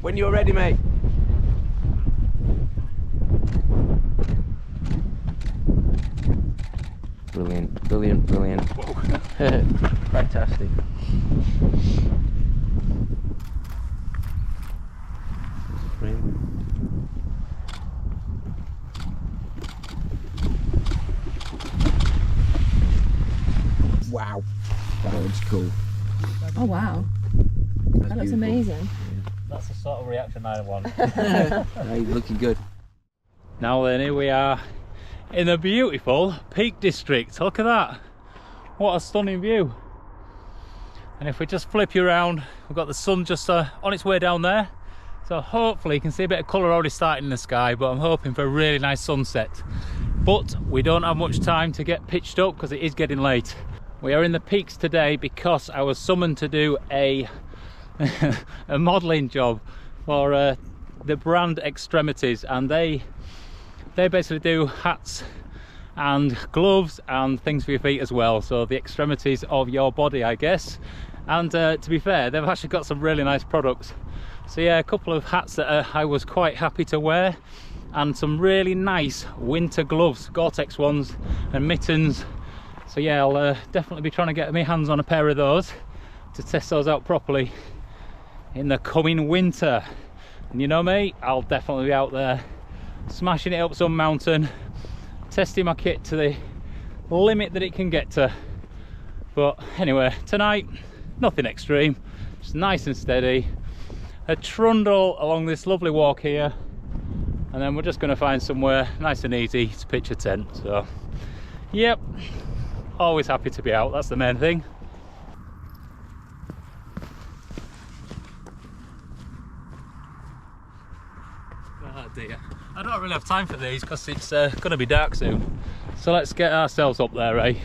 When you're ready, mate. Brilliant, brilliant, brilliant. Fantastic. Wow, that looks cool. Oh wow, that looks amazing. That's the sort of reaction I want. Hey, looking good. Now then, here we are in the beautiful Peak District. Look at that. What a stunning view. And if we just flip you around, we've got the sun just on its way down there. So hopefully you can see a bit of colour already starting in the sky, but I'm hoping for a really nice sunset. But we don't have much time to get pitched up because it is getting late. We are in the peaks today because I was summoned to do a modelling job for the brand Extremities, and they basically do hats and gloves and things for your feet as well, so the extremities of your body, I guess. And to be fair, they've actually got some really nice products. So yeah, a couple of hats that I was quite happy to wear, and some really nice winter gloves, Gore-Tex ones, and mittens. So yeah, I'll definitely be trying to get my hands on a pair of those to test those out properly in the coming winter. And you know me, I'll definitely be out there smashing it up some mountain, testing my kit to the limit that it can get to. But anyway, tonight, nothing extreme, just nice and steady. A trundle along this lovely walk here, and then we're just going to find somewhere nice and easy to pitch a tent. So yep, always happy to be out, that's the main thing. Oh dear, I don't really have time for these because it's going to be dark soon. So let's get ourselves up there, eh?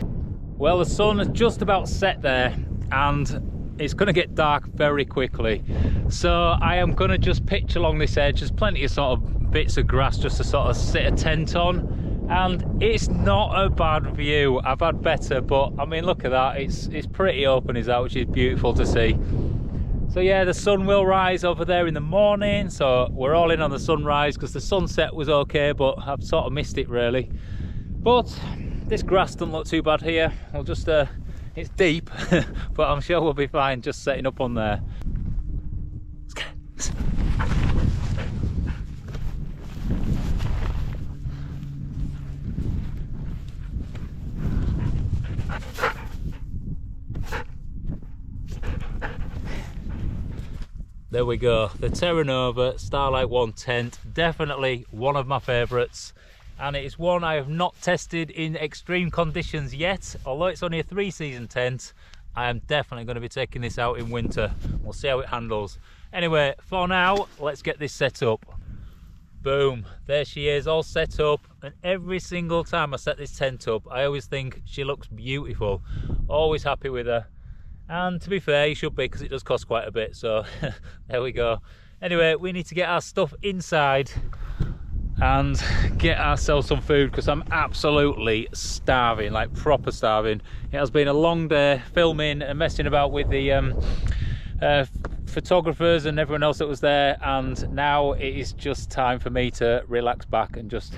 Well, the sun has just about set there and it's going to get dark very quickly. So I am going to just pitch along this edge. There's plenty of sort of bits of grass just to sort of sit a tent on. And it's not a bad view. I've had better, but I mean, look at that. It's pretty open, is that, which is beautiful to see. So yeah, the sun will rise over there in the morning, so we're all in on the sunrise because the sunset was okay, but I've sort of missed it really. But this grass doesn't look too bad here. I'll just it's deep, but I'm sure we'll be fine just setting up on there. There we go, the Terra Starlight 1 tent, definitely one of my favourites, and it is one I have not tested in extreme conditions yet. Although it's only a 3-season tent, I am definitely going to be taking this out in winter. We'll see how it handles. Anyway, for now, let's get this set up. Boom, there she is, all set up, and every single time I set this tent up, I always think she looks beautiful. Always happy with her. And to be fair, you should be, because it does cost quite a bit, so there we go. Anyway, we need to get our stuff inside and get ourselves some food, because I'm absolutely starving, like proper starving. It has been a long day filming and messing about with the photographers and everyone else that was there, and now it is just time for me to relax back and just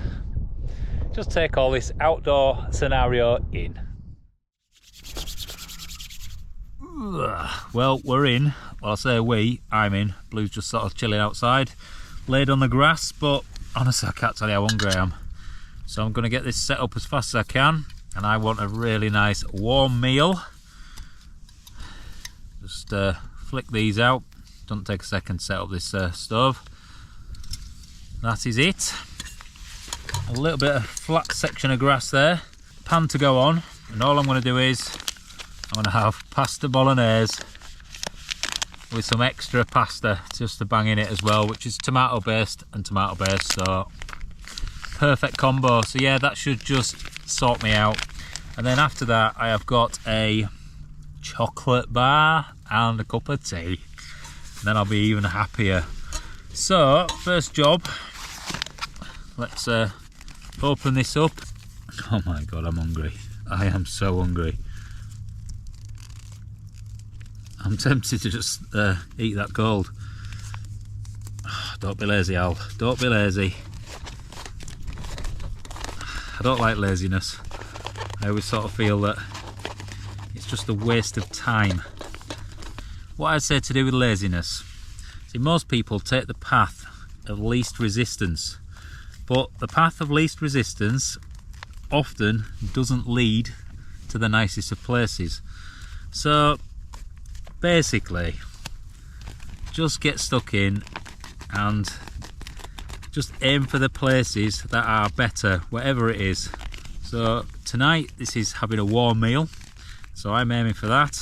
take all this outdoor scenario in. Well, we're in. Well, I say I'm in. Blue's just sort of chilling outside, laid on the grass, but honestly I can't tell you how hungry I am. So I'm going to get this set up as fast as I can, and I want a really nice warm meal. Just flick these out. Doesn't take a second to set up this stove. That is it. A little bit of flat section of grass there. Pan to go on, and all I'm going to do is I'm going to have pasta bolognese with some extra pasta just to bang in it as well, which is tomato based and tomato based, so perfect combo. So yeah, that should just sort me out. And then after that I have got a chocolate bar and a cup of tea, and then I'll be even happier. So first job, let's open this up. Oh my god, I'm hungry. I am so hungry. I'm tempted to just eat that cold. Don't be lazy, Al. Don't be lazy. I don't like laziness. I always sort of feel that it's just a waste of time. What I'd say to do with laziness, see, most people take the path of least resistance, but the path of least resistance often doesn't lead to the nicest of places. So basically, just get stuck in and just aim for the places that are better, whatever it is. So tonight this is having a warm meal, so I'm aiming for that.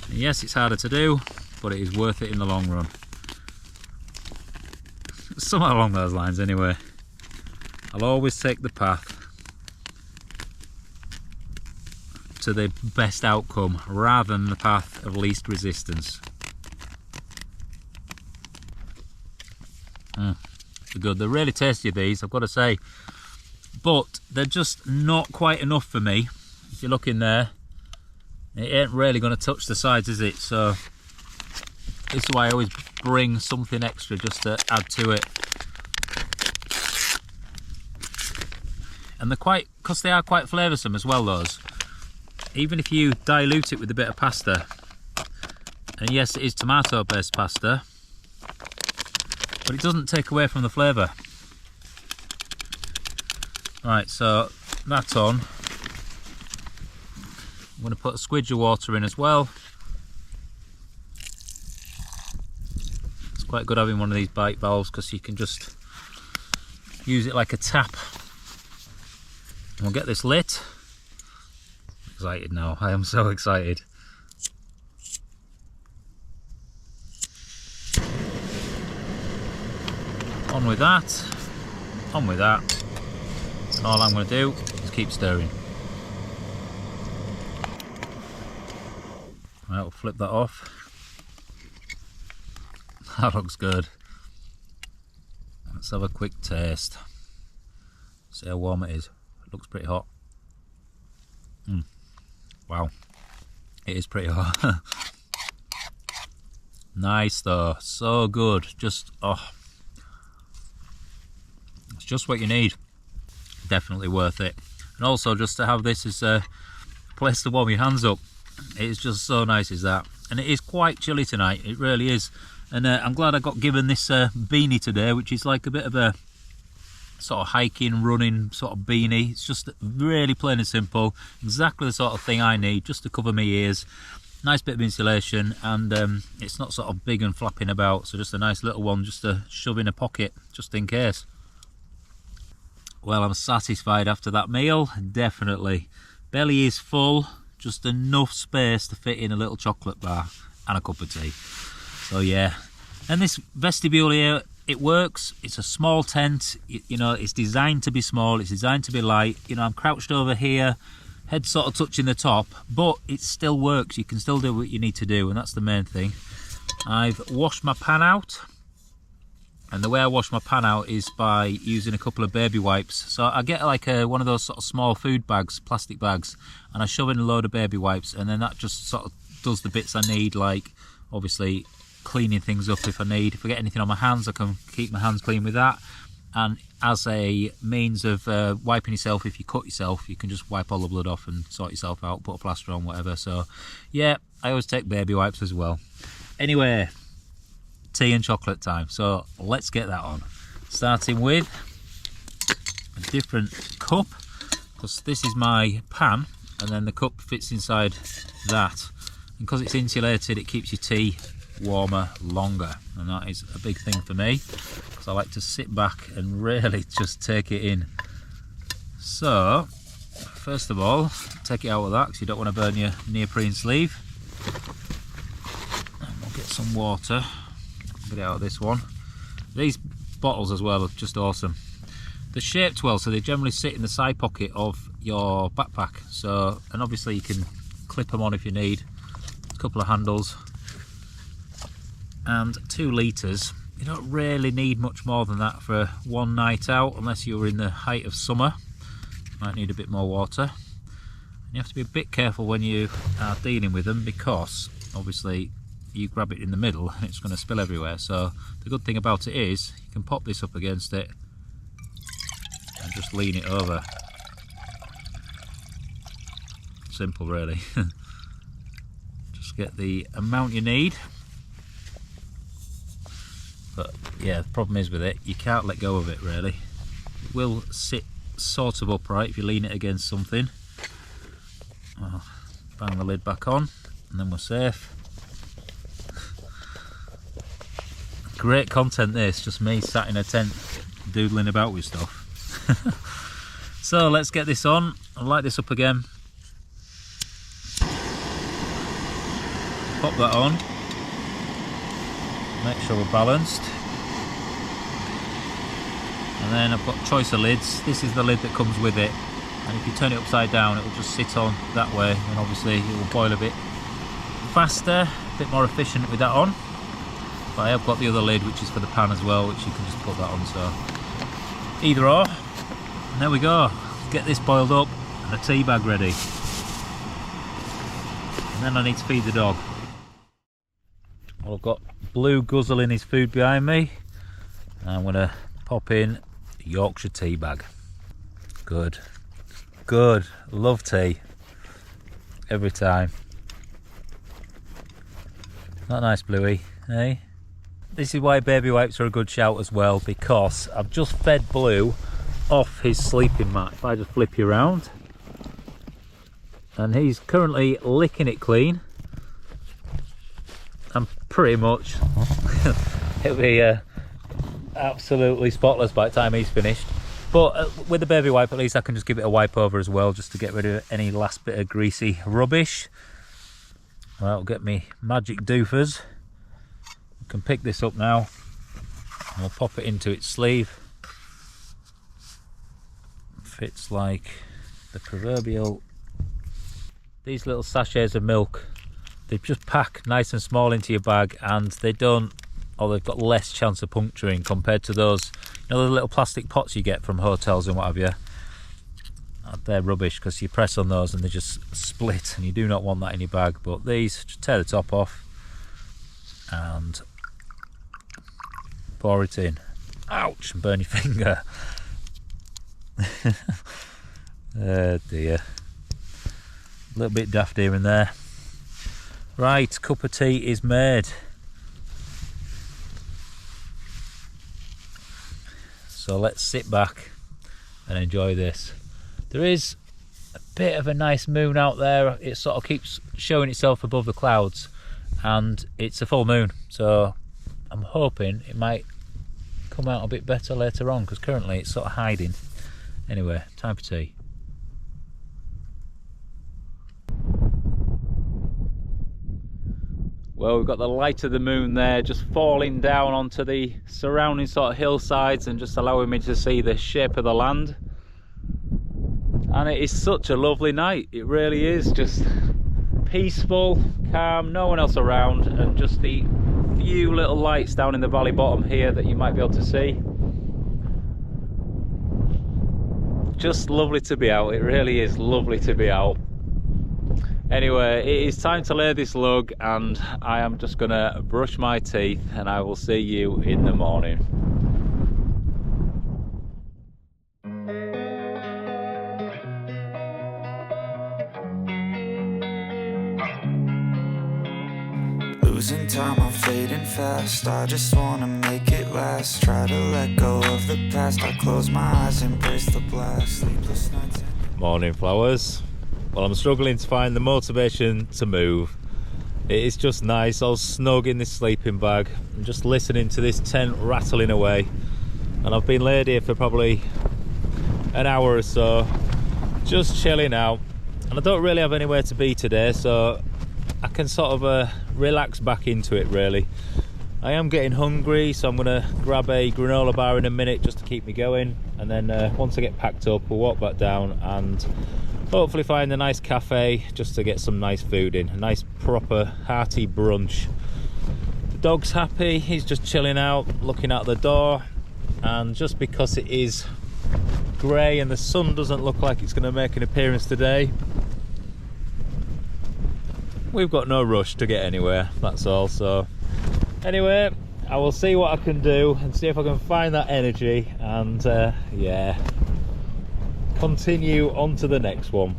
And yes, it's harder to do, but it is worth it in the long run. Something along those lines anyway. I'll always take the path to the best outcome rather than the path of least resistance. They're good. They're really tasty, these, I've got to say, but they're just not quite enough for me. If you look in there, it ain't really going to touch the sides, is it? So this is why I always bring something extra just to add to it. And they're quite, because they are quite flavoursome as well, those. Even if you dilute it with a bit of pasta, and yes, it is tomato based pasta, but it doesn't take away from the flavour. Right, so that's on. I'm going to put a squidge of water in as well. It's quite good having one of these bite valves because you can just use it like a tap. And we'll get this lit. I'm excited now, I am so excited. On with that, on with that, and all I'm going to do is keep stirring. Right, we'll flip that off. That looks good. Let's have a quick taste. See how warm it is. It looks pretty hot. Wow, it is pretty hot. Nice though, so good. Just, oh. Just what you need. Definitely worth it. And also just to have this as a place to warm your hands up. It is just so nice as that. And it is quite chilly tonight, it really is. And I'm glad I got given this beanie today, which is like a bit of a sort of hiking, running sort of beanie. It's just really plain and simple. Exactly the sort of thing I need, just to cover my ears. Nice bit of insulation, and it's not sort of big and flapping about, so just a nice little one just to shove in a pocket, just in case. Well, I'm satisfied after that meal, definitely. Belly is full, just enough space to fit in a little chocolate bar and a cup of tea. So yeah, and this vestibule here, it works. It's a small tent, you know, it's designed to be small, it's designed to be light. You know, I'm crouched over here, head sort of touching the top, but it still works. You can still do what you need to do, and that's the main thing. I've washed my pan out. And the way I wash my pan out is by using a couple of baby wipes. So I get like one of those sort of small food bags, plastic bags, and I shove in a load of baby wipes, and then that just sort of does the bits I need, like obviously cleaning things up if I need. If I get anything on my hands, I can keep my hands clean with that. And as a means of wiping yourself, if you cut yourself, you can just wipe all the blood off and sort yourself out, put a plaster on, whatever. So yeah, I always take baby wipes as well. Anyway, tea and chocolate time, so let's get that on. Starting with a different cup, because this is my pan and then the cup fits inside that, and because it's insulated it keeps your tea warmer longer, and that is a big thing for me because I like to sit back and really just take it in. So first of all, take it out of that because you don't want to burn your neoprene sleeve, and we'll get some water. Get it out of this one. These bottles as well are just awesome. They're shaped well, so they generally sit in the side pocket of your backpack. So, and obviously you can clip them on if you need. A couple of handles. And 2 litres. You don't really need much more than that for one night out, unless you're in the height of summer. You might need a bit more water. And you have to be a bit careful when you are dealing with them, because obviously you grab it in the middle and it's going to spill everywhere. So the good thing about it is you can pop this up against it and just lean it over. Simple really. Just get the amount you need. But yeah, the problem is with it, you can't let go of it really. It will sit sort of upright if you lean it against something. Oh, bang the lid back on and then we're safe. Great content this, just me sat in a tent doodling about with stuff. So let's get this on. I'll light this up again. Pop that on. Make sure we're balanced. And then I've got choice of lids. This is the lid that comes with it. And if you turn it upside down, it will just sit on that way. And obviously it will boil a bit faster, a bit more efficient with that on. But I have got the other lid, which is for the pan as well, which you can just put that on. So either or. And there we go. Get this boiled up and a tea bag ready. And then I need to feed the dog. Well, I've got Blue guzzling his food behind me. I'm going to pop in a Yorkshire tea bag. Good. Good. Love tea. Every time. Not nice, Bluey, eh? This is why baby wipes are a good shout as well, because I've just fed Blue off his sleeping mat. If I just flip you around, and he's currently licking it clean, and pretty much it'll be absolutely spotless by the time he's finished. But with the baby wipe, at least I can just give it a wipe over as well, just to get rid of any last bit of greasy rubbish. Well, that'll get me magic doofers. Can pick this up now and we'll pop it into its sleeve. Fits like the proverbial. These little sachets of milk, they just pack nice and small into your bag, and they don't, or they've got less chance of puncturing compared to those, you know, the little plastic pots you get from hotels and what have you. They're rubbish because you press on those and they just split, and you do not want that in your bag. But these, just tear the top off and pour it in. Ouch, and burn your finger. Oh dear. A little bit daft here and there. Right, cup of tea is made. So let's sit back and enjoy this. There is a bit of a nice moon out there. It sort of keeps showing itself above the clouds, and it's a full moon, so I'm hoping it might come out a bit better later on, because currently it's sort of hiding. Anyway, time for tea. Well, we've got the light of the moon there just falling down onto the surrounding sort of hillsides and just allowing me to see the shape of the land. And it is such a lovely night. It really is, just peaceful, calm, no one else around, and just the few little lights down in the valley bottom here that you might be able to see. Just lovely to be out. It really is lovely to be out. Anyway, it is time to lay this lug, and I am just gonna brush my teeth, and I will see you in the morning. Losing time, I'm fading fast. I just wanna make it last. Try to let go of the past. I close my eyes, embrace the blast. Sleepless nights. Morning, flowers. Well, I'm struggling to find the motivation to move. It is just nice. I was snug in this sleeping bag and just listening to this tent rattling away. And I've been laid here for probably an hour or so, just chilling out. And I don't really have anywhere to be today, so I can sort of relax back into it really. I am getting hungry, so I'm gonna grab a granola bar in a minute just to keep me going, and then once I get packed up, we'll walk back down and hopefully find a nice cafe just to get some nice food in, a nice proper hearty brunch. The dog's happy, he's just chilling out looking out the door, and just because it is grey and the sun doesn't look like it's going to make an appearance today, we've got no rush to get anywhere, that's all. So anyway, I will see what I can do and see if I can find that energy and yeah, continue on to the next one.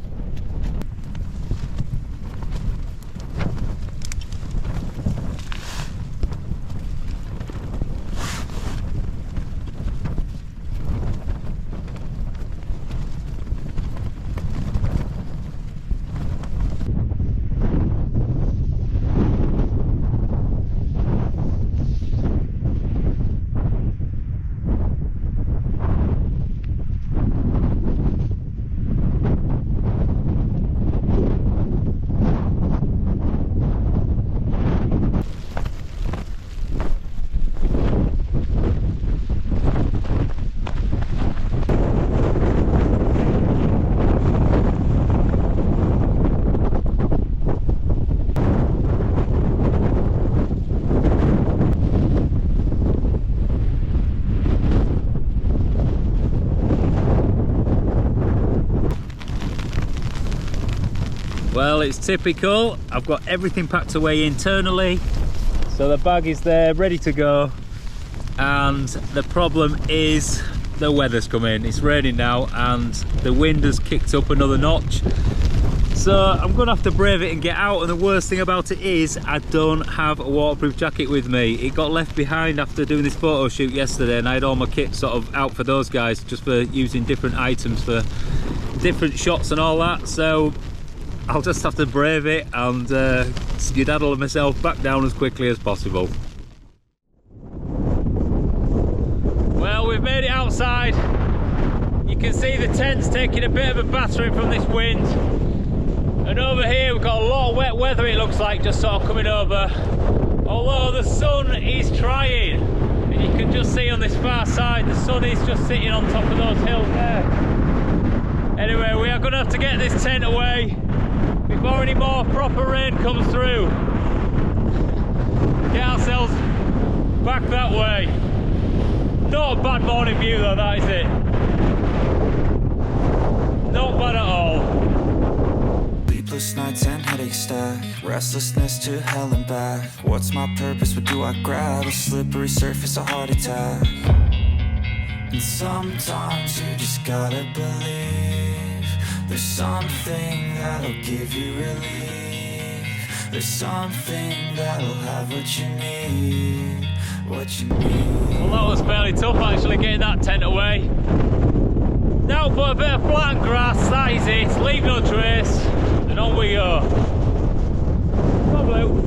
Well, it's typical. I've got everything packed away internally, so the bag is there ready to go, and the problem is the weather's coming. It's raining now and the wind has kicked up another notch, so I'm gonna have to brave it and get out. And the worst thing about it is I don't have a waterproof jacket with me. It got left behind after doing this photo shoot yesterday, and I had all my kit sort of out for those guys, just for using different items for different shots and all that. So I'll just have to brave it and skedaddle myself back down as quickly as possible. Well, we've made it outside. You can see the tent's taking a bit of a battering from this wind. And over here we've got a lot of wet weather, it looks like, just sort of coming over. Although the sun is trying. And you can just see on this far side, the sun is just sitting on top of those hills there. Anyway, we are going to have to get this tent away before any more proper rain comes through. Get ourselves back that way. Not a bad morning view though, that is it. Not bad at all. Sleepless nights and headache stack, restlessness to hell and back. What's my purpose, what do I grab? A slippery surface, a heart attack. And sometimes you just gotta believe there's something that'll give you relief. There's something that'll have what you need, what you need. Well, that was fairly tough actually, getting that tent away. Now put a bit of flat grass, that is it, leave no trace, and on we go. Come on, Blue.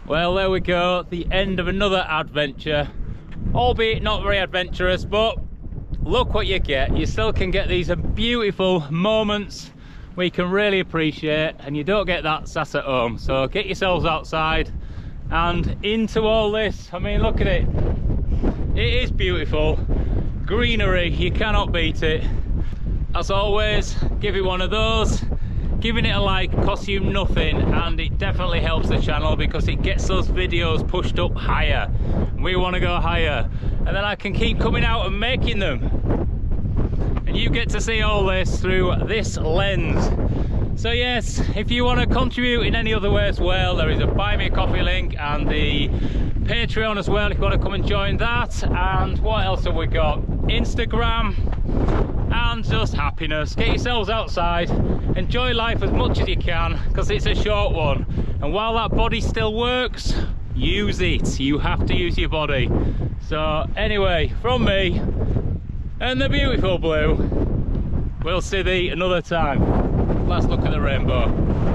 Well, there we go, the end of another adventure, albeit not very adventurous, but look what you get. You still can get these beautiful moments where you can really appreciate, and you don't get that sat at home. So get yourselves outside and into all this. I mean, look at it. It is beautiful. Greenery, you cannot beat it. As always, give it one of those. Giving it a like costs you nothing, and it definitely helps the channel because it gets those videos pushed up higher. We want to go higher, and then I can keep coming out and making them, and you get to see all this through this lens. So yes, if you want to contribute in any other way as well, there is a buy me a coffee link and the Patreon as well if you want to come and join that. And what else have we got? Instagram, and just happiness. Get yourselves outside, enjoy life as much as you can because it's a short one, and while that body still works, use it. You have to use your body. So anyway, from me, and the beautiful blue. We'll see thee another time. Let's look at the rainbow.